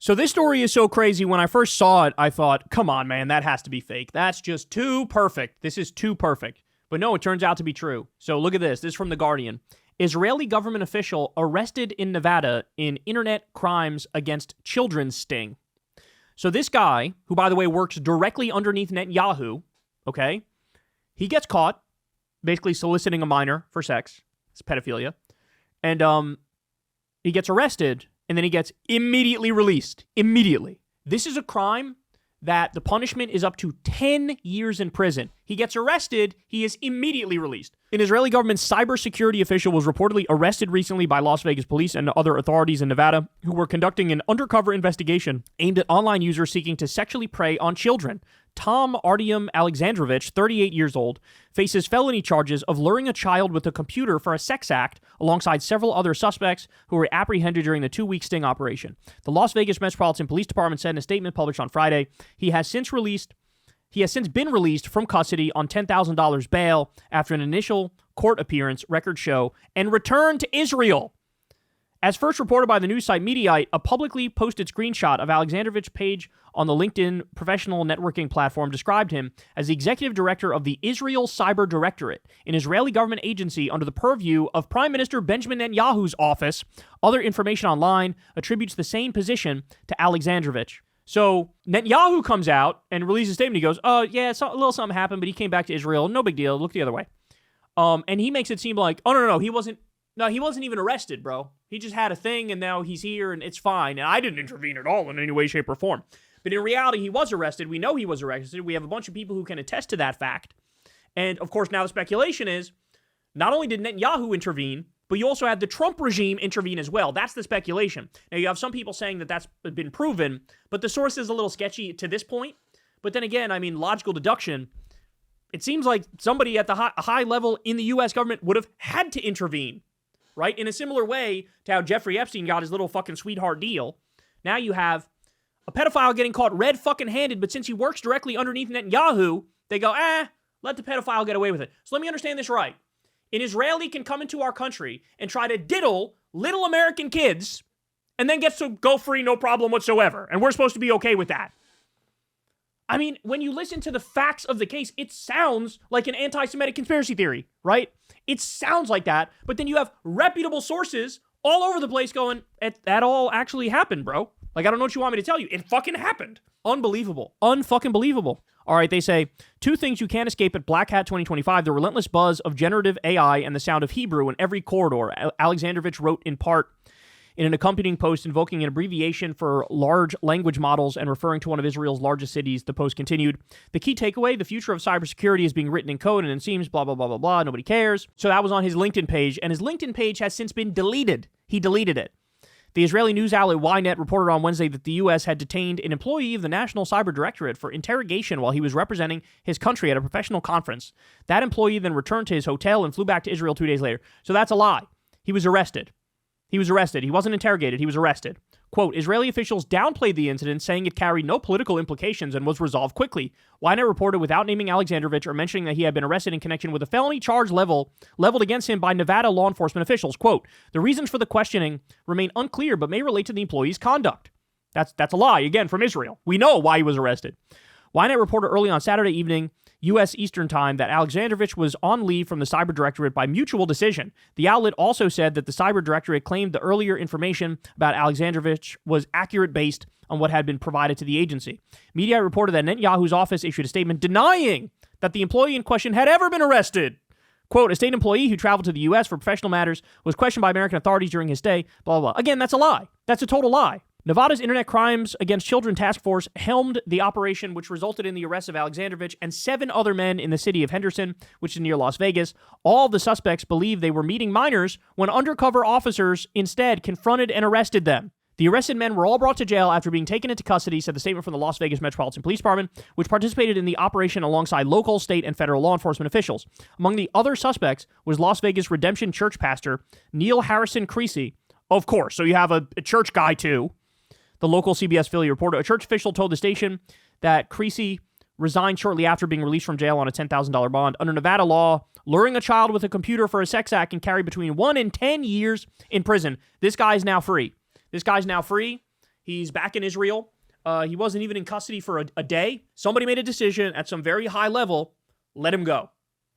So this story is so crazy. When I first saw it, I thought, come on, man, that has to be fake. That's just too perfect. This is too perfect. But no, it turns out to be true. So look at this. This is from The Guardian. Israeli government official arrested in Nevada in internet crimes against children's sting. So this guy, who, by the way, works directly underneath Netanyahu, okay, he gets caught basically soliciting a minor for sex. It's pedophilia. And he gets arrested, and then he gets immediately released. Immediately. This is a crime that the punishment is up to 10 years in prison. He gets arrested, he is immediately released. An Israeli government cybersecurity official was reportedly arrested recently by Las Vegas police and other authorities in Nevada who were conducting an undercover investigation aimed at online users seeking to sexually prey on children. Tom Artyom Alexandrovich, 38 years old, faces felony charges of luring a child with a computer for a sex act alongside several other suspects who were apprehended during the 2-week sting operation. The Las Vegas Metropolitan Police Department said in a statement published on Friday, he has since been released from custody on $10,000 bail after an initial court appearance, records show, and returned to Israel. As first reported by the news site Mediaite, a publicly posted screenshot of Alexandrovich's page on the LinkedIn professional networking platform described him as the executive director of the Israel Cyber Directorate, an Israeli government agency under the purview of Prime Minister Benjamin Netanyahu's office. Other information online attributes the same position to Alexandrovich. So Netanyahu comes out and releases a statement. He goes, a little something happened, but he came back to Israel. No big deal. Look the other way. And he makes it seem like, no, he wasn't even arrested, bro. He just had a thing, and now he's here, and it's fine. And I didn't intervene at all in any way, shape, or form. But in reality, he was arrested. We know he was arrested. We have a bunch of people who can attest to that fact. And, of course, now the speculation is, not only did Netanyahu intervene, but you also had the Trump regime intervene as well. That's the speculation. Now, you have some people saying that that's been proven, but the source is a little sketchy to this point. But then again, I mean, logical deduction, it seems like somebody at the high level in the U.S. government would have had to intervene, right? In a similar way to how Jeffrey Epstein got his little fucking sweetheart deal. Now you have a pedophile getting caught red fucking handed, but since he works directly underneath Netanyahu, they go, let the pedophile get away with it. So let me understand this right. An Israeli can come into our country and try to diddle little American kids and then gets to go free, no problem whatsoever. And we're supposed to be okay with that. I mean, when you listen to the facts of the case, it sounds like an anti-Semitic conspiracy theory, right? It sounds like that, but then you have reputable sources all over the place going, that all actually happened, bro. Like, I don't know what you want me to tell you. It fucking happened. Unbelievable. Unfucking believable. All right, they say, 2 things you can't escape at Black Hat 2025, the relentless buzz of generative AI and the sound of Hebrew in every corridor. Alexandrovich wrote in part in an accompanying post invoking an abbreviation for large language models and referring to one of Israel's largest cities. The post continued, the key takeaway, the future of cybersecurity is being written in code and it seems blah, blah, blah, blah, blah. Nobody cares. So that was on his LinkedIn page, and his LinkedIn page has since been deleted. He deleted it. The Israeli news outlet Ynet reported on Wednesday that the U.S. had detained an employee of the National Cyber Directorate for interrogation while he was representing his country at a professional conference. That employee then returned to his hotel and flew back to Israel 2 days later. So that's a lie. He was arrested. He wasn't interrogated. He was arrested. Quote, Israeli officials downplayed the incident, saying it carried no political implications and was resolved quickly. Ynet reported without naming Alexandrovich or mentioning that he had been arrested in connection with a felony charge leveled against him by Nevada law enforcement officials. Quote, the reasons for the questioning remain unclear but may relate to the employee's conduct. That's a lie, again, from Israel. We know why he was arrested. Ynet reported early on Saturday evening, U.S. Eastern Time, that Alexandrovich was on leave from the Cyber Directorate by mutual decision. The outlet also said that the Cyber Directorate claimed the earlier information about Alexandrovich was accurate based on what had been provided to the agency. Media reported that Netanyahu's office issued a statement denying that the employee in question had ever been arrested. Quote, a state employee who traveled to the U.S. for professional matters was questioned by American authorities during his stay, blah, blah, blah. Again, that's a lie. That's a total lie. Nevada's Internet Crimes Against Children Task Force helmed the operation, which resulted in the arrest of Alexandrovich and 7 other men in the city of Henderson, which is near Las Vegas. All of the suspects believed they were meeting minors when undercover officers instead confronted and arrested them. The arrested men were all brought to jail after being taken into custody, said the statement from the Las Vegas Metropolitan Police Department, which participated in the operation alongside local, state, and federal law enforcement officials. Among the other suspects was Las Vegas Redemption Church pastor Neil Harrison Creasy. Of course, so you have a church guy too. The local CBS Philly reporter, a church official told the station that Creasy resigned shortly after being released from jail on a $10,000 bond. Under Nevada law, luring a child with a computer for a sex act can carry between 1 and 10 years in prison. This guy is now free. He's back in Israel. He wasn't even in custody for a day. Somebody made a decision at some very high level, let him go.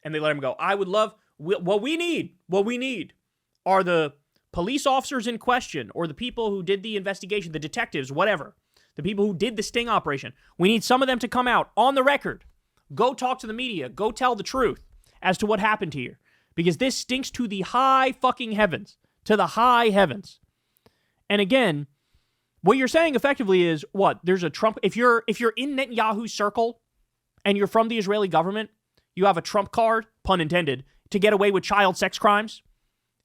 And they let him go. I would love, what we need are the police officers in question or the people who did the investigation, the detectives, whatever, the people who did the sting operation. We need some of them to come out on the record. Go talk to the media. Go tell the truth as to what happened here. Because this stinks to the high fucking heavens. To the high heavens. And again, what you're saying effectively is, what? There's a Trump... If you're in Netanyahu's circle and you're from the Israeli government, you have a Trump card, pun intended, to get away with child sex crimes.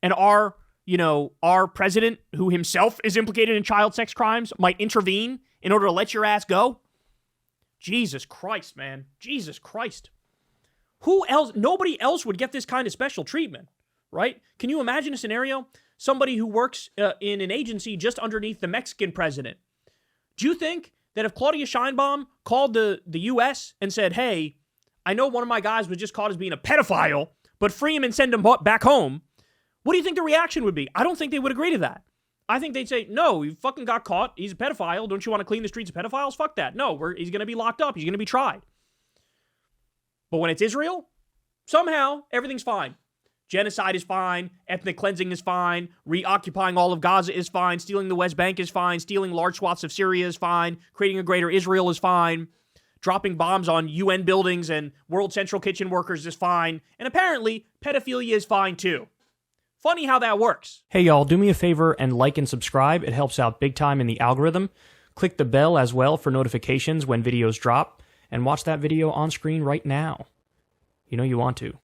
And our president, who himself is implicated in child sex crimes, might intervene in order to let your ass go. Jesus Christ, man. Jesus Christ. Who else? Nobody else would get this kind of special treatment, right? Can you imagine a scenario? Somebody who works in an agency just underneath the Mexican president. Do you think that if Claudia Sheinbaum called the U.S. and said, hey, I know one of my guys was just caught as being a pedophile, but free him and send him back home, what do you think the reaction would be? I don't think they would agree to that. I think they'd say, no, you fucking got caught. He's a pedophile. Don't you want to clean the streets of pedophiles? Fuck that. No, he's going to be locked up. He's going to be tried. But when it's Israel, somehow everything's fine. Genocide is fine. Ethnic cleansing is fine. Reoccupying all of Gaza is fine. Stealing the West Bank is fine. Stealing large swaths of Syria is fine. Creating a greater Israel is fine. Dropping bombs on UN buildings and World Central Kitchen workers is fine. And apparently, pedophilia is fine too. Funny how that works. Hey y'all, do me a favor and like and subscribe. It helps out big time in the algorithm. Click the bell as well for notifications when videos drop. And watch that video on screen right now. You know you want to.